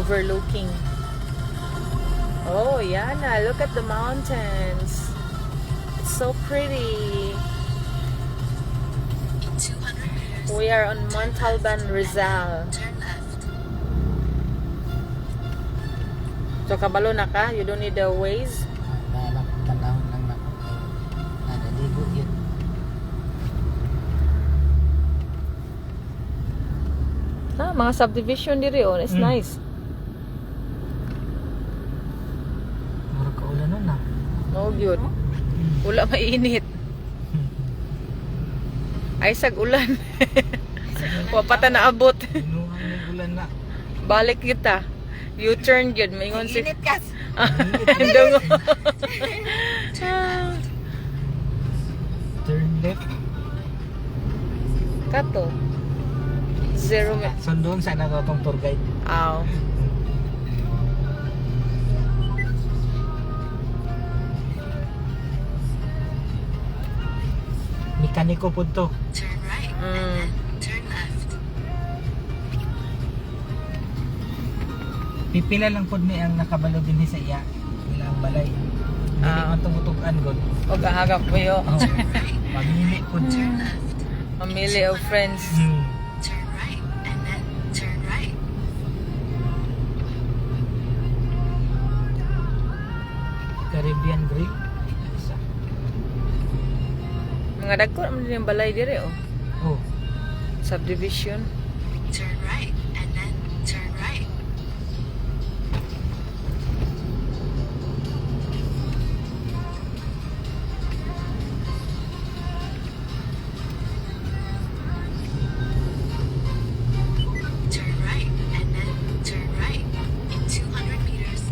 overlooking. Oh, Yana, look at the mountains. It's so pretty. In 200 meters, We are on Montalban, Rizal. turn left. So, kabalo na ka? You don't need the Waze? Panahon lang na. Naligo yun. Mga subdivision diri oh. It's nice. Mura ka ulan nun na. No good. Wala mainit. Ay sag ulan. Wa pa ta naabot. Binuhang yung ulan na. Balik kita. U-turn gyud maingon si. Init kas. Dungo. Turn left. Kato. 0 minutes. Sundon sa na tong tour guide. Aw. Mekaniko po to. Turn right and then turn left. Pipila lang po ni ang nakabalo din sa iya. Ila ang balay. Dili man tumutugan god. Og ahagap mo yo. Turn right, Mamili po. turn left. Mamili of friends. Turn right and then turn right. Caribbean Grill. Isa. Mga dagko man din yung balay dire oh. Oh. Subdivision. Turn right and then turn right. Turn right and then turn right. In 200 meters,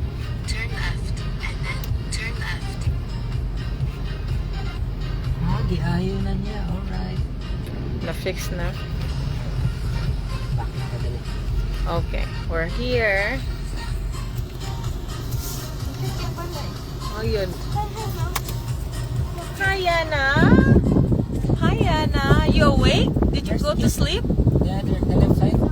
turn left and then turn left. Giayo na niya. Alright. Na-fix na. Back na kadali. Okay, we're here. Ayun. Hi, Yana. Hi, Yana. You awake? Did you go to sleep? Yeah, the left side.